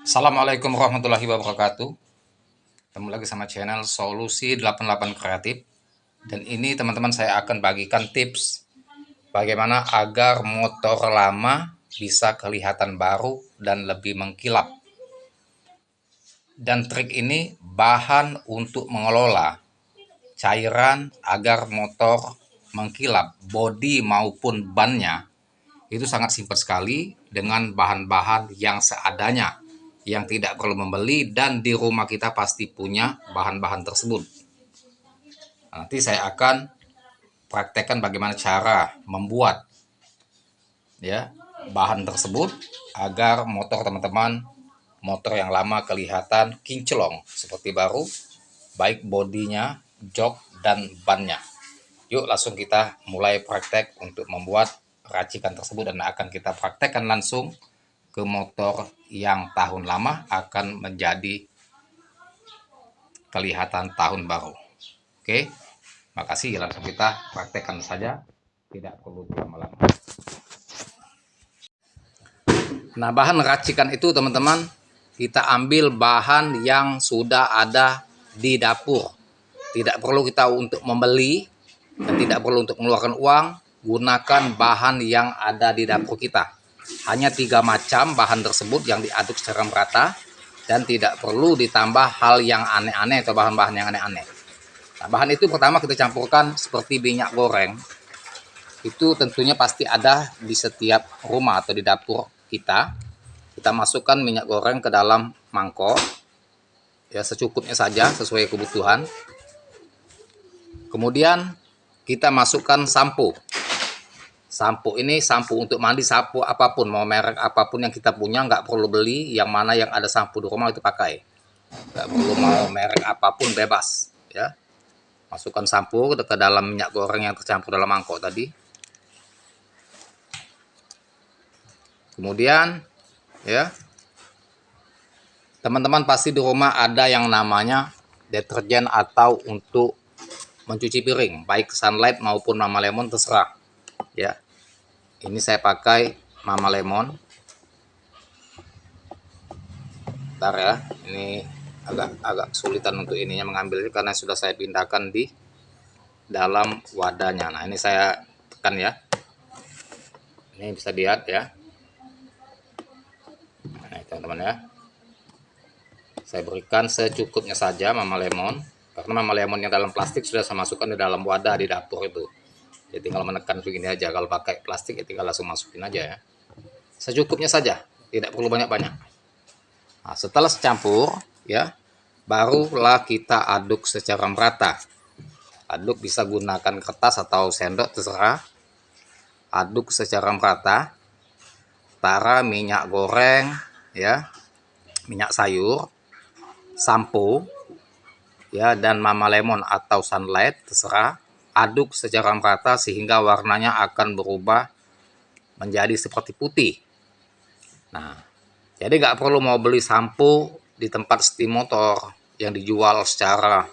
Assalamualaikum warahmatullahi wabarakatuh. Ketemu lagi sama channel Solusi 88 Kreatif. Dan ini teman-teman saya akan bagikan tips bagaimana agar motor lama bisa kelihatan baru dan lebih mengkilap. Dan trik ini bahan untuk mengelola cairan agar motor mengkilap, bodi maupun bannya itu sangat simpel sekali dengan bahan-bahan yang seadanya, yang tidak perlu membeli, dan di rumah kita pasti punya bahan-bahan tersebut. Nanti saya akan praktekkan bagaimana cara membuat ya bahan tersebut agar motor teman-teman, motor yang lama kelihatan kinclong seperti baru, baik bodinya, jok, dan bannya. Yuk langsung kita mulai praktek untuk membuat racikan tersebut, dan akan kita praktekkan langsung ke motor yang tahun lama akan menjadi kelihatan tahun baru. Oke, makasih, langsung kita praktekkan saja, tidak perlu lama-lama. Nah, bahan racikan itu teman-teman, kita ambil bahan yang sudah ada di dapur. Tidak perlu kita untuk membeli dan tidak perlu untuk mengeluarkan uang. Gunakan bahan yang ada di dapur kita. Hanya 3 macam bahan tersebut yang diaduk secara merata, dan tidak perlu ditambah hal yang aneh-aneh atau bahan-bahan yang aneh-aneh. Nah, bahan itu pertama kita campurkan seperti minyak goreng. Itu tentunya pasti ada di setiap rumah atau di dapur kita. Kita masukkan minyak goreng ke dalam mangkok, ya secukupnya saja sesuai kebutuhan. Kemudian kita masukkan sampo. Sampo ini sampo untuk mandi, sampo apapun, mau merek apapun yang kita punya, nggak perlu beli. Yang mana yang ada sampo di rumah itu pakai. Nggak perlu mau merek apapun, bebas. Ya, masukkan sampo ke dalam minyak goreng yang tercampur dalam mangkok tadi. Kemudian, ya, teman-teman pasti di rumah ada yang namanya deterjen atau untuk mencuci piring, baik Sunlight maupun Mama Lemon, terserah. Ya, ini saya pakai Mama Lemon. Bentar ya, ini agak kesulitan untuk ininya mengambilnya karena sudah saya pindahkan di dalam wadahnya. Nah, ini saya tekan ya. Ini bisa dilihat ya. Nah, teman-teman ya. Saya berikan secukupnya saja Mama Lemon, karena Mama Lemon yang dalam plastik sudah saya masukkan di dalam wadah di dapur itu. Jadi tinggal menekan begini aja. Kalau pakai plastik ya tinggal langsung masukin aja ya. Secukupnya saja, tidak perlu banyak-banyak. Nah, setelah secampur ya, barulah kita aduk secara merata. Aduk bisa gunakan kertas atau sendok, terserah. Aduk secara merata. Tara minyak goreng ya, minyak sayur, sampo ya, dan Mama Lemon atau Sunlight, terserah. Aduk secara merata sehingga warnanya akan berubah menjadi seperti putih. Nah, jadi nggak perlu mau beli sampo di tempat steam motor yang dijual secara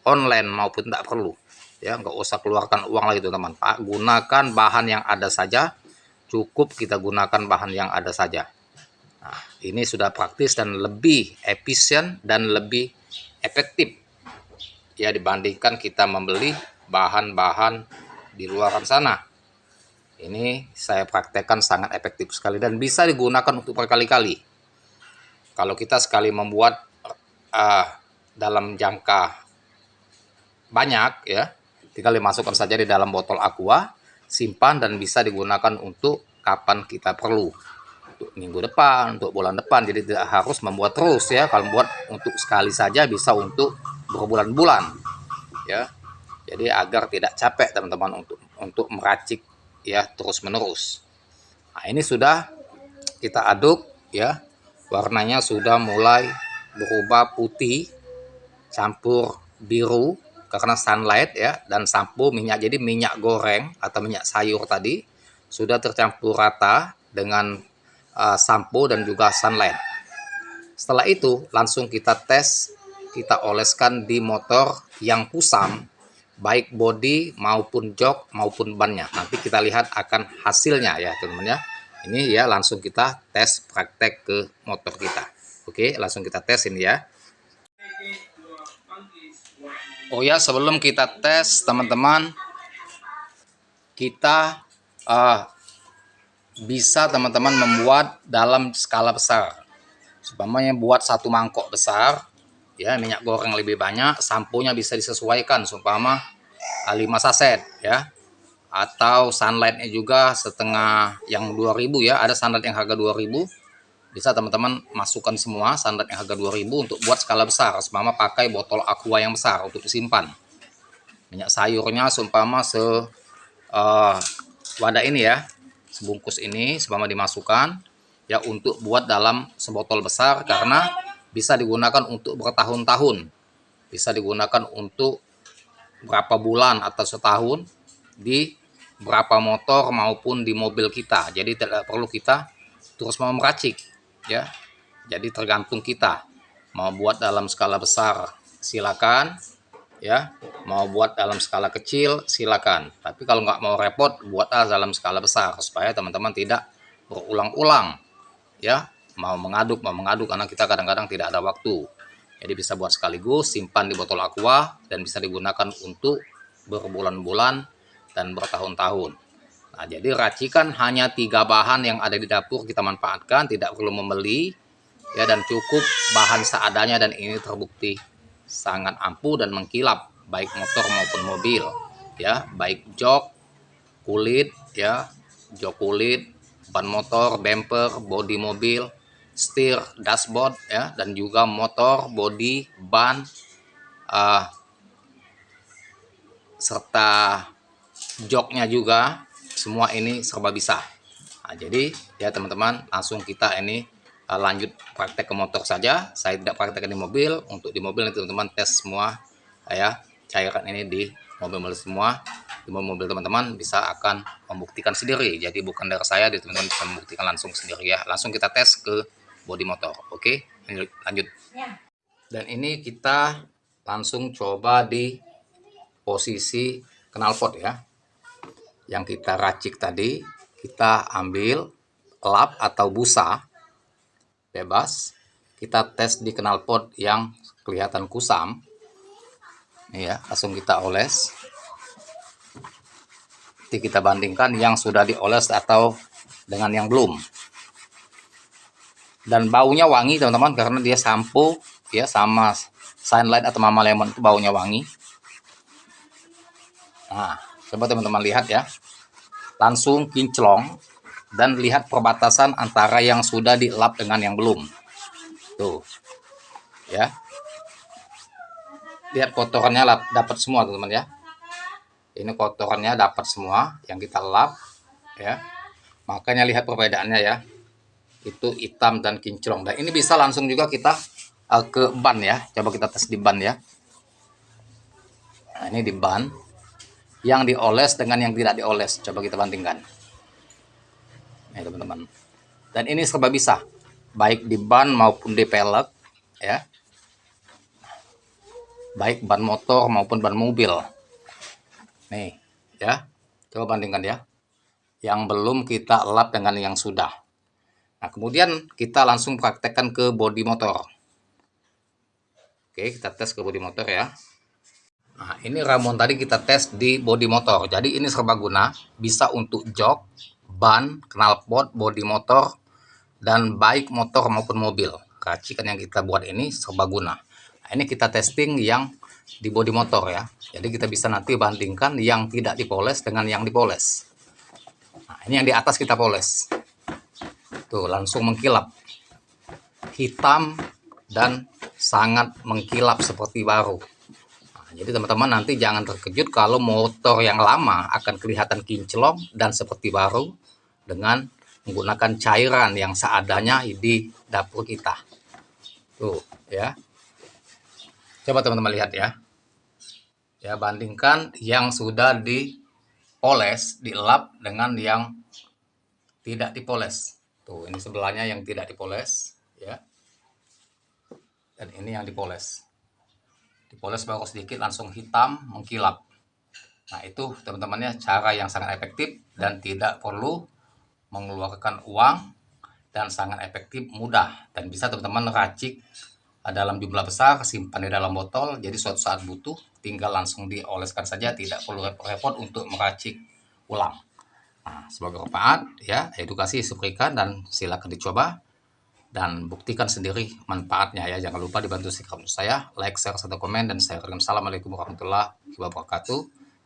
online maupun tidak perlu. Ya, nggak usah keluarkan uang lagi teman-teman. Pak, gunakan bahan yang ada saja. Cukup kita gunakan bahan yang ada saja. Nah, ini sudah praktis dan lebih efisien dan lebih efektif ya dibandingkan kita membeli bahan-bahan di luar sana. Ini saya praktekkan sangat efektif sekali dan bisa digunakan untuk berkali-kali. Kalau kita sekali membuat dalam jangka banyak ya, tinggal dimasukkan saja di dalam botol aqua, simpan, dan bisa digunakan untuk kapan kita perlu. Untuk minggu depan, untuk bulan depan, jadi tidak harus membuat terus ya. Kalau membuat untuk sekali saja bisa untuk berbulan-bulan ya. Jadi agar tidak capek teman-teman untuk meracik ya terus menerus. Nah, ini sudah kita aduk ya, warnanya sudah mulai berubah putih campur biru karena Sunlight ya, dan sampo minyak. Jadi minyak goreng atau minyak sayur tadi sudah tercampur rata dengan sampo dan juga Sunlight. Setelah itu langsung kita tes, kita oleskan di motor yang kusam, baik bodi maupun jok maupun bannya. Nanti kita lihat akan hasilnya ya teman-teman ya. Ini ya langsung kita tes praktek ke motor kita. Oke, langsung kita tes ini ya. Oh ya, sebelum kita tes teman-teman, kita bisa teman-teman membuat dalam skala besar. Umpamanya buat satu mangkok besar, ya minyak goreng lebih banyak, samponya bisa disesuaikan, umpama 5 saset ya. Atau sunlightnya juga setengah yang 2000 ya, ada sunlight yang harga 2000. Bisa teman-teman masukkan semua sunlight yang harga 2000 untuk buat skala besar. Umpama pakai botol aqua yang besar untuk disimpan. Minyak sayurnya seumpama wadah ini ya, sebungkus ini seumpama dimasukkan ya untuk buat dalam sebotol besar, karena bisa digunakan untuk bertahun-tahun, bisa digunakan untuk berapa bulan atau setahun di berapa motor maupun di mobil kita. Jadi tidak perlu kita terus mau meracik ya. Jadi tergantung kita mau buat dalam skala besar silakan ya, mau buat dalam skala kecil silakan, tapi kalau nggak mau repot buatlah dalam skala besar supaya teman-teman tidak berulang-ulang ya, mau mengaduk karena kita kadang-kadang tidak ada waktu. Jadi bisa buat sekaligus, simpan di botol aqua dan bisa digunakan untuk berbulan-bulan dan bertahun-tahun. Nah, jadi racikan hanya 3 bahan yang ada di dapur kita manfaatkan, tidak perlu membeli ya, dan cukup bahan seadanya, dan ini terbukti sangat ampuh dan mengkilap baik motor maupun mobil ya, baik jok kulit ya, jok kulit, ban motor, bumper, bodi mobil, setir, dashboard ya, dan juga motor, bodi, ban serta joknya juga, semua ini serba bisa. Nah, jadi ya teman-teman, langsung kita ini lanjut praktek ke motor saja. Saya tidak praktekkan di mobil. Untuk di mobil nanti teman-teman tes semua ya, cairan ini di mobil-mobil semua. Di mobil teman-teman bisa akan membuktikan sendiri. Jadi bukan dari saya, teman-teman bisa membuktikan langsung sendiri ya. Langsung kita tes ke bodi motor. Oke, lanjut. Dan ini kita langsung coba di posisi knalpot ya. Yang kita racik tadi, kita ambil lap atau busa bebas, kita tes di knalpot yang kelihatan kusam ini ya, langsung kita oles. Nanti kita bandingkan yang sudah dioles atau dengan yang belum. Dan baunya wangi teman-teman, karena dia sampo ya, sama Sunlight atau Mama Lemon itu baunya wangi. Nah, coba teman-teman lihat ya, langsung kinclong dan lihat perbatasan antara yang sudah dilap dengan yang belum. Tuh ya, lihat kotorannya dapat semua teman-teman ya. Ini kotorannya dapat semua yang kita lap ya, makanya lihat perbedaannya ya, itu hitam dan kinclong. Dan ini bisa langsung juga kita ke ban ya, coba kita tes di ban ya. Nah, ini di ban yang dioles dengan yang tidak dioles, coba kita bandingkan. Nah, teman-teman, dan ini serba bisa, baik di ban maupun di pelek ya, baik ban motor maupun ban mobil. Nih ya, coba bandingkan ya, yang belum kita lap dengan yang sudah. Nah, kemudian kita langsung praktekkan ke bodi motor. Oke, kita tes ke bodi motor ya. Nah, ini ramuan tadi kita tes di bodi motor. Jadi ini serbaguna, bisa untuk jok, ban, knalpot, bodi motor, dan baik motor maupun mobil. Racikan yang kita buat ini serbaguna. Nah, ini kita testing yang di bodi motor ya. Jadi kita bisa nanti bandingkan yang tidak dipoles dengan yang dipoles. Nah, ini yang di atas kita poles. Tuh, langsung mengkilap. Hitam dan sangat mengkilap seperti baru. Jadi teman-teman nanti jangan terkejut kalau motor yang lama akan kelihatan kinclong dan seperti baru dengan menggunakan cairan yang seadanya di dapur kita. Tuh ya. Coba teman-teman lihat ya. Ya, bandingkan yang sudah dipoles, dilap dengan yang tidak dipoles. Tuh, ini sebelahnya yang tidak dipoles ya. Dan ini yang dipoles. Dipoles baru sedikit langsung hitam mengkilap. Nah, itu teman-temannya cara yang sangat efektif dan tidak perlu mengeluarkan uang dan sangat efektif, mudah, dan bisa teman-teman racik dalam jumlah besar, simpan di dalam botol, jadi suatu saat butuh tinggal langsung dioleskan saja, tidak perlu repot-repot untuk meracik ulang. Nah, semoga bermanfaat ya, edukasi diberikan dan silakan dicoba dan buktikan sendiri manfaatnya ya. Jangan lupa dibantu subscribe saya, like, share, serta komen, dan saya berikan assalamualaikum warahmatullahi wabarakatuh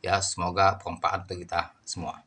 ya. Semoga bermanfaat untuk kita semua.